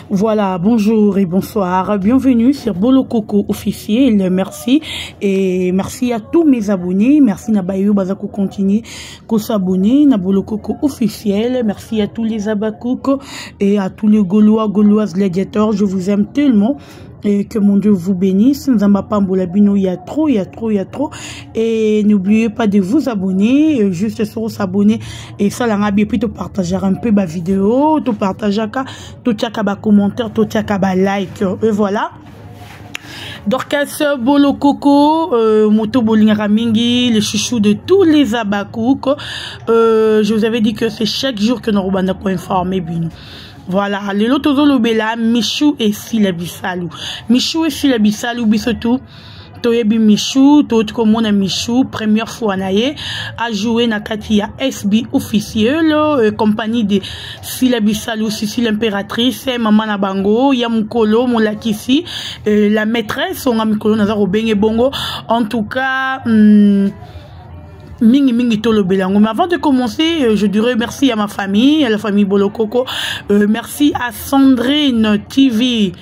Voilà, bonjour et bonsoir. Bienvenue sur Bolo Coco officiel. Merci et merci à tous mes abonnés. Merci Nabayo Bazako continuer à s'abonner na Bolo Coco officiel. Merci à tous les Abakouk et à tous les Gaulois, Gauloises, gladiateurs. Je vous aime tellement. Et que mon Dieu vous bénisse. Nzambapambolabino, il y a trop. Et n'oubliez pas de vous abonner, juste sur s'abonner. Et ça, là, bien puis de partager un peu ma vidéo, de partager, de tchaka ba commentaire, de tchaka ba like. Et voilà. Dorcas Bolo Coco, Moto Bolingara Mingi, les chouchous de tous les Abakouk. Je vous avais dit que c'est chaque jour que nous allons informer. Voilà, les lotos lobela, Michou et Silabisalou. Michou et Silabisalou, bisotou. Toyebi Michou, tout comme on a Michou, première fois naye, a joué na Katia SB officiel, compagnie de Silabisalou, Sissi l'impératrice, Maman Nabango, Yamukolo, mon lakisi, la maîtresse, on a Mikolo Nazaro Benge Bongo. En tout cas, Mingi Tolo Belango. Mais avant de commencer, je dirais merci à ma famille, à la famille Bolo Coco. Merci à Sandrine TV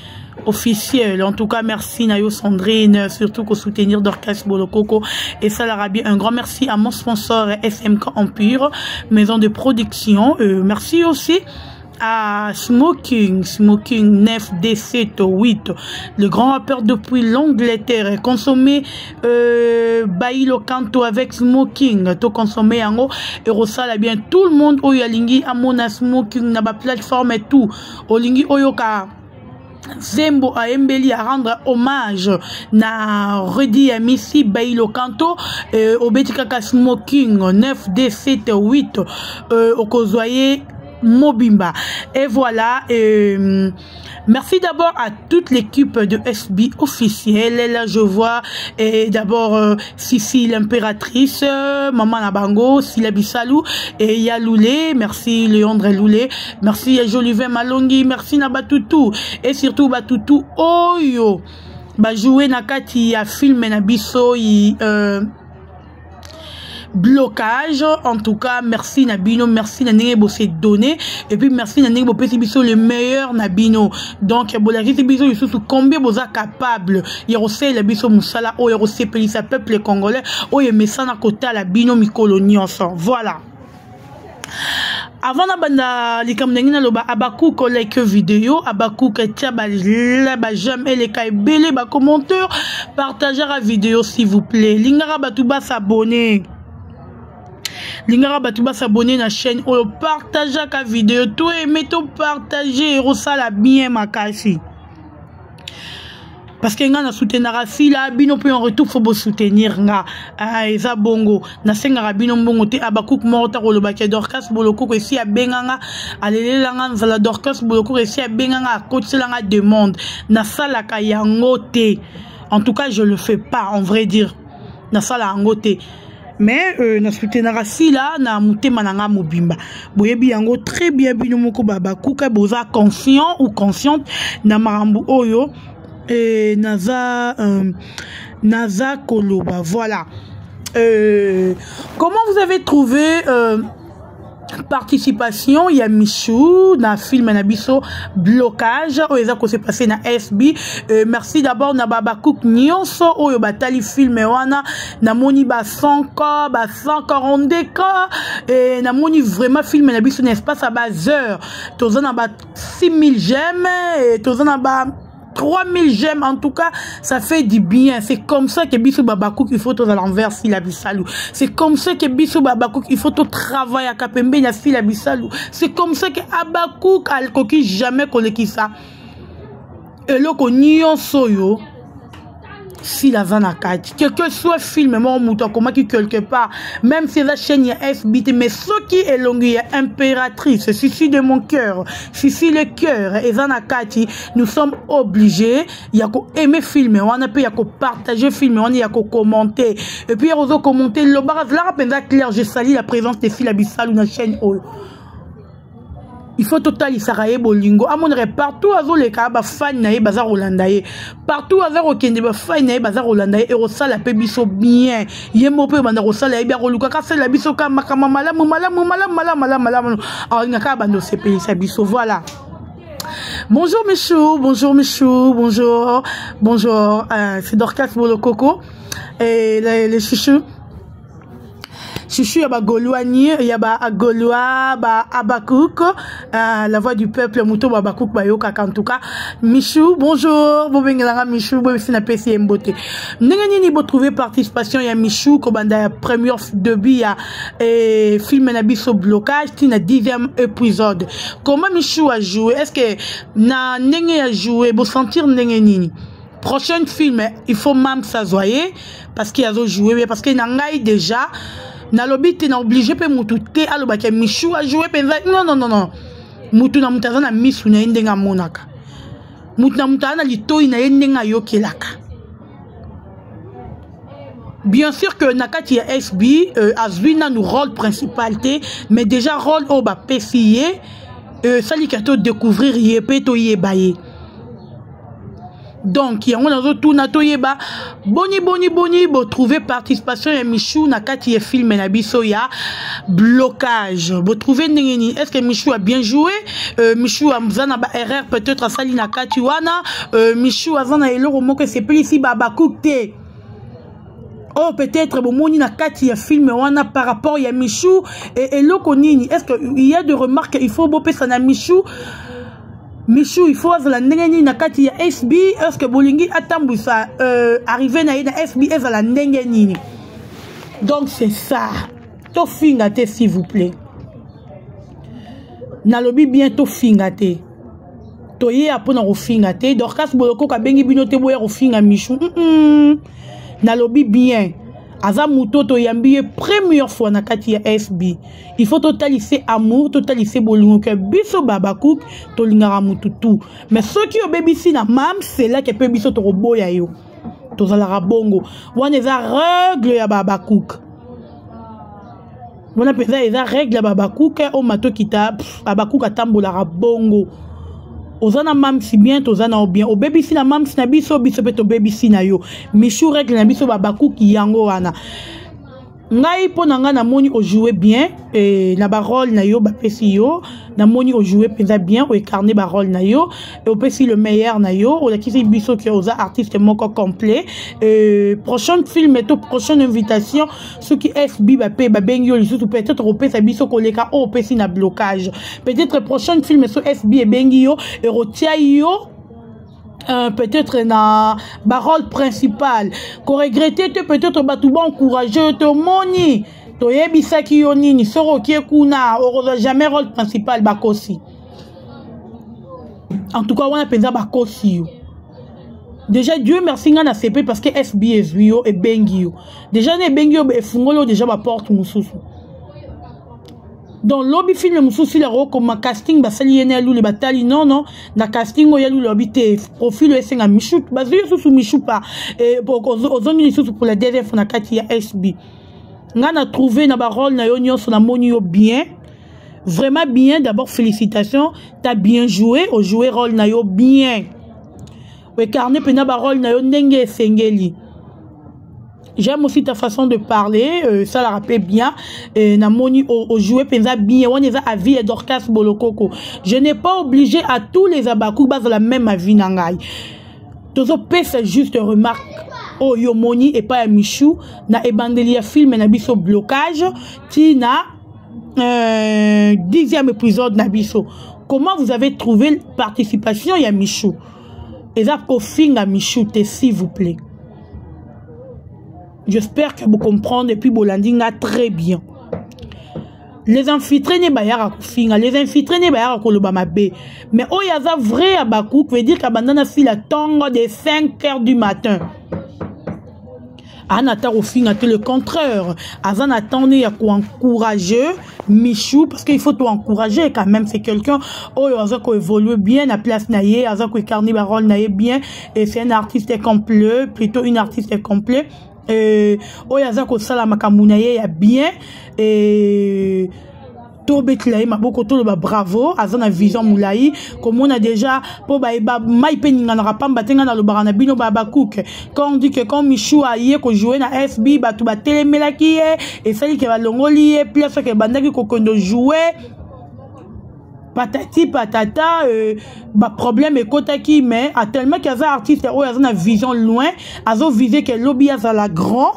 officielle. En tout cas, merci Nayo Sandrine, surtout pour soutenir Dorcas Bolo Coco. Et ça l'Arabie. Un grand merci à mon sponsor SMK Empire, maison de production. Merci aussi à Smoking 9D7-8, le grand rappeur depuis l'Angleterre, consommé Bailo Kanto avec Smoking, tout consommé en haut, et Rosala bien tout le monde, Oyalingi, Amona Smoking, na ba plateforme et tout, Olingi Oyoka. Zembo a embelli à rendre hommage na Redi Amissi Bailo Kanto au Betikaka Smoking 9D7-8 au Kozoye Mobimba. Et voilà, merci d'abord à toute l'équipe de SB officielle. Là, je vois d'abord Sissi l'impératrice, Maman Nabango, Silabisalou et Yaloulé. Merci Léandre Loulé. Merci Jolivet Malongi. Merci Nabatutu. Et surtout Batutu Oyo. Ba jouer Nakati a filmé Nabiso blocage. En tout cas, merci Nabino, merci Nanebo c'est donné, et puis merci Nanebo Petit Biso le meilleur Nabino. Donc Bolagiti Biso il sous combien vous êtes capable Yerosé la Biso Moussala o Yerosé Pelissa peuple congolais o Yemesana Kota la Bino Mikoloni ensemble. Voilà. Avant la banda likamnengina loba Abakouk like vidéo Abakouk tia ba j'aime et les kay belé ba commentaire partager la vidéo s'il vous plaît. Lingara Batouba s'abonner. Lingara Batouba s'abonner na chaîne ou partager la vidéo tout et mettons partager et la bien makashi. Parce que nga soutenir si la bino peut en retour faut soutenir nga eza bongo na senga bino bongo te Abakouk morta ko lobaki Dorcas Bolo Coco ici a benganga alele langa nzala Dorcas Bolo Coco ici a benganga côté langa demande na sala ka yango te. En tout cas je le fais pas en vrai dire na sala yango te. Mais na soutenir si là na mutema nanga mobimba boyebi yango très bien bino moko Abakouk boza conscient ou consciente na marambu oyo et Naza Koloba. Voilà. Comment vous avez trouvé participation? Il y a Michou na film Nabiso blocage oeza ko se passé na SB. Merci d'abord na Abakouk nyonso oyo batali film wana na moni ba 100K ba 142K et na moni vraiment film Nabiso n'est pas ça ba heure tozana ba 6000 j'aime et tozana ba 3000 j'aime. En tout cas ça fait du bien. C'est comme ça que Bissou Babakouk il faut tout à l'envers Silabisalou. C'est comme ça que Bissou Babakouk il faut tout travailler à Kapembe na Silabisalou. C'est comme ça que Abakouk alkoki jamais koleki ça et le konyon soyo si la zanakati quel que soit film mon mouton comment qui quelque part même si la chaîne ya FBT mais ce qui est longue ya impératrice Sissi de mon cœur Sissi le cœur et zanakati nous sommes obligés ya ko aimer film on a pu ya ko partager film on ya ko commenter et puis on commenter le baraz la penza clair je salue la présence de Silabisalou na chaîne o. Il faut total Israël bolingo amonere partout azo le ka ba fan na bazar holandaye partout azar okende ba fan na bazar holandaye et rosala pe biso bien yemo pe banda rosala bien roluka ka sala biso ka makama malamu a ngaka bando se pe sa biso. Voilà. Bonjour Michou, bonjour Michou, bonjour, bonjour. C'est Dorcas Bolokoko et les chouchous. Chouchou, yaba Goloani, yaba Goloa, ba Abakouk, la voix du peuple, Mouto Babakouk, Bayoka, en tout cas. Michou, bonjour, Bobengalanga Michou, Bobesina PC Mbote. N'engani bo trouver participation, ya Michou, Kobanda, première début, ya film Nabiso blocage, tina 10e épisode. Comment Michou a joué? Est-ce que na n'engé a joué, bo sentir n'engani? Prochain film, il faut même s'azoyer, parce qu'il a joué, parce qu'il n'a déjà. Na lobby t'es obligé pe mutu te aloba ke Michou a joué penza non mutu na mutaza na misu na ndenga monaka mutu na mutana litoi na ndenga yokelaka. Bien sûr que nakati ya SB azwina nous rôle principal te mais déjà rôle au ba pesiye ça li kato découvrir yepé to yebaye. Donc, il y a un autre na toyeba boni bo trouver participation ya Michou na kati ya film na biso ya blocage. Bo trouver ndengeni est-ce que Michou a bien joué? Michou a mzana ba erreur peut-être à sali na kati wana. Michou azana eloro moko c'est plus ici baba cookte. Oh peut-être bon moni na kati ya film wana par rapport ya Michou et loko nini. Est-ce que il y a des remarques il faut bopé ça na Michou? Michou, il faut la nengeni na kati ya SB. Est-ce que Bolingi atambousa arrivé na SB est la nengeni. Donc c'est ça. To fingate s'il vous plaît. Na lobi bientôt fingate. Toye apona ro fingate. Dorcas Boloko ka bengi binote boya ro finga Michou. Na lobi bien. Aza mutoto yambiye première fois na kati ya SB. Il faut totaliser amour, totaliser bolingo que biso babakouk to lingara mututu. Mais ceux qui ont bébisi na mam c'est là que peut biso to roboya yo. To zalara bongo. Wana eza règle ya babakouk. Wana peza eza règle ya babakouk o mato kita babakouk atambola bongo. Ozana mam si bien tozana o bien o baby si na mam si na biso biso pe to baby si na yo Michou règle na biso babaku ki yango wana ngai po na nga na moni o jouer bien et na ba rôle na yo ba pesi yo na moni o jouer pesa bien o incarner ba rôle na yo et o pesi le meilleur na yo o la kisi biso ki oza artiste moko complet prochain film et prochaine invitation ceux qui FB ba pe ba bengi yo lisusu peut-être o pesa biso koleka o pesi na blocage peut-être prochain film so FB e bengi yo et rotia yo peut-être na parole principale qu'on regrettait peut-être batouba encouragé te moni to yebisa ki yo nini soro ki kuna oroza jamais rôle principal bakosi en tout cas on a pensa bakosi yo déjà Dieu merci ngana CP parce que SBS yo et bengi yo déjà ne bengi yo e fungolo déjà ba porte mususu. Dans lobby film mususi la ro comme casting basali yene lu le batali non na casting o yalu lobby te profil esenga Michou bazu susu Michou pa et pour ozongi susu pour la deuxième fois na kati ya SB ngana trouvé na ba rôle na yo nyonso na moni yo bien vraiment bien d'abord félicitations t'as bien joué au jouer rôle na yo bien we carnet pena ba rôle na yo ndenge sengeli. J'aime aussi ta façon de parler, ça la rappelle bien. Namoni au jouer pensa bien, on est à avis et Dorcas Bolokoko. Je n'ai pas obligé à tous les abakou base la même avis nangai. Tozo c'est juste remarque. Oh yo moni et pas à Michou na ebandelia film na biso blocage tina 10e épisode na biso. Comment vous avez trouvé participation ya Michou? Et ça au fin à Michou s'il vous plaît. J'espère que vous comprenez et puis vous landinga très bien. Les infiltrés ne bayara kufinga, les infiltrés ne bayara kolobama be. Mais oh yaza vrai abakou veut dire qu'abandana si la tongue de 5 h du matin. Anata ofinga tout le contraire. Azan attendait à encourager Michou parce qu'il faut tout encourager quand même c'est quelqu'un oh yaza ko évolue bien à place naie, yaza ko incarner ba rôle naie bien et c'est un artiste complet, plutôt une artiste complet. Oyaza ko sala makamuna ye ya bien et to betlaye maboko to ba bravo azana vision moulai comme on a déjà po ba mai peninga na rapamba tenga na lobara na bino baba cook quand on dit que quand Michou a yé ko jouer na FB ba to ba telemela ki et celle qui va longoli place que bandaki ko kondo jouer patati patata ba problème ekotaki mais a tellement qu'il y a artiste ou a vision loin azo viser que lobby a la grand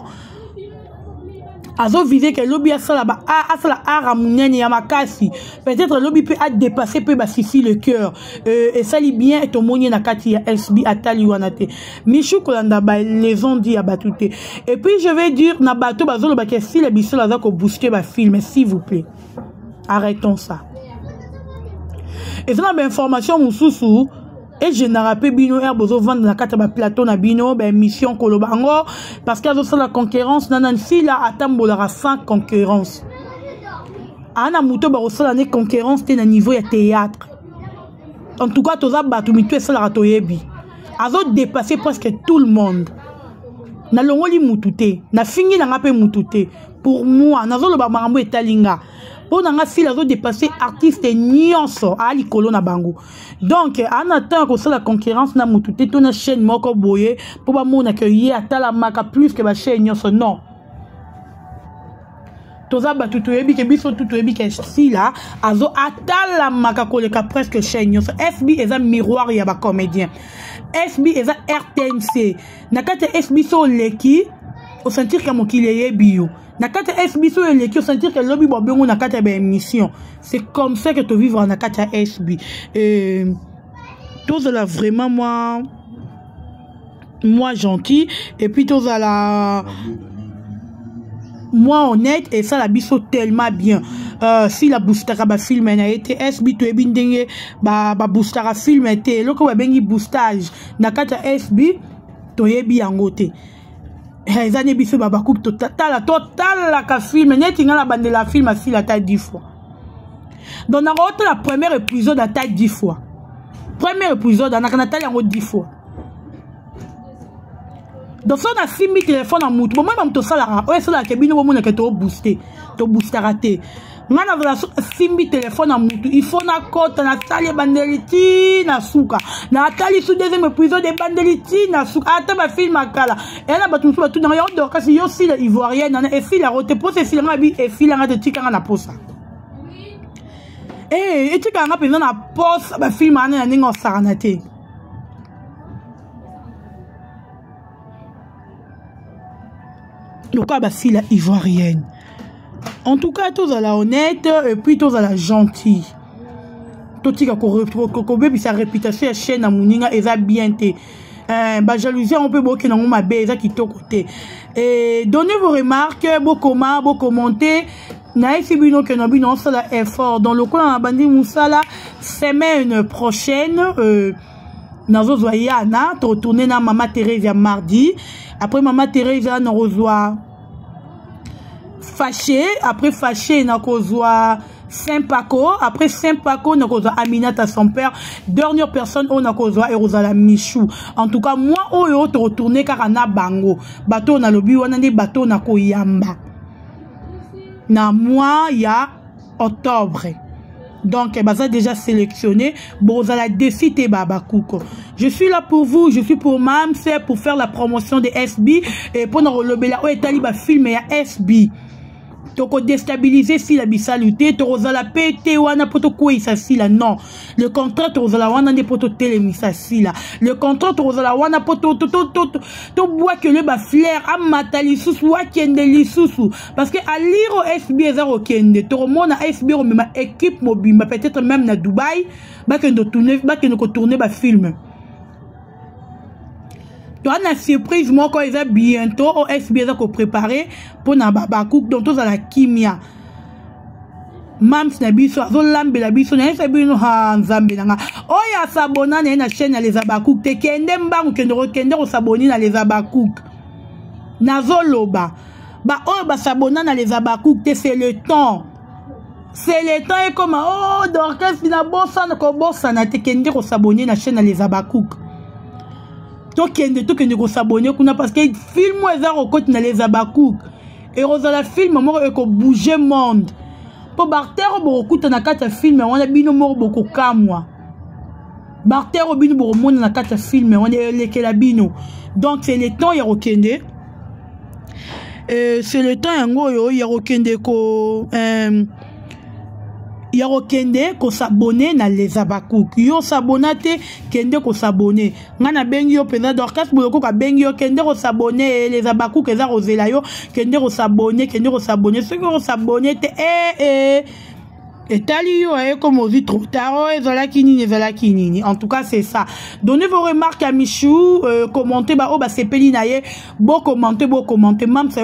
azo viser que lobby a la ba a ara munene ya makasi peut-être lobby peut a dépasser peut ba sifi le cœur et ça li bien et tomoni na kati ya SB atali wanate Michou Kolanda ba les ont dit abatute et puis je vais dire na bato bazolo ba que si les bisola za ko booster ba film s'il vous plaît arrêtons ça. Et ça n'a information mususu et je n'ai rappelé bino herbozo vendre la carte ba plateau na bino ben mission kolobango parce qu'il y a la concurrence nanansi la atambolara sans concurrence ana muto ba osala ne concurrence te na niveau ya théâtre en tout cas toza batu mitu ça la ratoyebi azo dépasser presque tout le monde na longoli mutute na fingi na ngape mutute pour moi nazo lo ba marambo etalinga. Pour nga si la dépasser artiste nyonso a likolo na bango. Donc en attendant que ça la concurrence na mutute to na chaîne moko boye pour ba mona que yé atala maka plus que ba chaîne nyonso non. Toza batuto yebi ke biso tuto yebi ke si la azo atala maka koleka presque chaîne nyonso. SB eza miroir ya ba comédien. SB eza RTNC. Na kate SB so leki au sentir que mokile yebi yo. Nakata SB so les qui sentir que lobby bobongo nakata ba émission. C'est comme ça que tu vivre en nakata SB. Tous là vraiment moi gentil et puis tous à la moi honnête et ça la biso tellement bien. Si la boostara ba film na été SB to ebindenge ba boostara film était loko ba bengi boostage nakata SB to yebi yangote. Les années biso baba coupe total la ka film net ngala bande la film assis la taille 10 fois. Donc na rote la première épisode à taille 10 fois. Premier épisode na kanata yango 10 fois. Donc ça on a filmé téléphone en mout. Bon moi même to sala o sala ke bino mo na ke to booster raté. Ngana la simbi téléphone en mutu il faut na kota na tali bandeliti na suka na tali sous deuxième épisode de bandeliti na suka ata ba film akala et na batu mutu batu na yo do kasi yo si la ivoirienne na et fil la rote pose fil nga bi et fil nga de tika na posa et tika nga pena na posa ba film ana ningo saranate donc ba fil la ivoirienne. En tout cas, tous à la honnête et puis tous à la gentille. Tout qui a sa réputation à chaîne à Mouninga et ça bien té. Jalousie on peut beaucoup dans ma baie qui to côté. Et donnez vos remarques, vos commentaires, vos commenter. Naïsi bino que nabi non ça la effort dans le coin à bandi Moussala semaine prochaine. Nazo zoyana to retourner na Maman Thérèse mardi. Après Maman Thérèse on reçoit fâché, après fâché, n'a causé Saint-Paco, après Saint-Paco, n'a causé Aminata son père, dernière personne, on a causé Erosala Michou. En tout cas, moi, on est retourné car on a bango. Bateau na lobby, on a des bateaux na koyamba. Na moi, il y a octobre. Donc, ça déjà sélectionné. Bon, vous allez décider, Baba Kouko. Je suis là pour vous, je suis pour Mams, pour faire la promotion de SB. Et pour nous relever là, où est allé film et SB. Toko déstabiliser si la bisaluté, toko la pété wana poto quoi ça si là non. Le contrat toko la wana ne poto télémisa si là. Le contrat toko la wana poto to bois que le ba flair am matali sous wa kende li sous parce que à lire SB zero kende to mona SB o même équipe mobile peut-être même na Dubaï ba que no tourner ba film. Tu as une surprise, moi, quand ils ont bientôt, au SB, ils ont préparé pour Nababa Cook, donc tous à la Kimia. Mams Nabiso, Zolambe la biso, Nabiso, Nzambe, oh, ya s'abonner à la chaîne à les Abakouk, te kendem bang, que nous rekender au s'abonner à les Abakouk. Nazoloba, bah, oh, bah, s'abonner à les Abakouk, c'est le temps. C'est le temps, et comme, oh, d'orchestre, il y a bossa, te kender au s'abonner à la chaîne à les Abakouk. Tout que nous s'abonner parce que film est côté dans les Abakouk et Rosala film moi et ko bouger monde pour Barter beaucoup na kata film on a bino mort beaucoup kamwa Barter bino beaucoup monde na kata film on est les bino donc c'est le temps ya rokende c'est le temps yango yo ya rokende ko yako kende ko s'abonner na les Abakouk yo s'abonnate kende ko s'abonner ngana bengi yo penza Dorcas Boyoko ka bengi yo kende ko s'abonner les Abakouk eza rozela yo kende ko s'abonner ceux qui ko s'abonner te et talio comme on dit trop tard nini. En tout cas c'est ça. Donnez vos remarques à Michou, commentez bah oh bah c'est Pelinaye, beau commenter même ça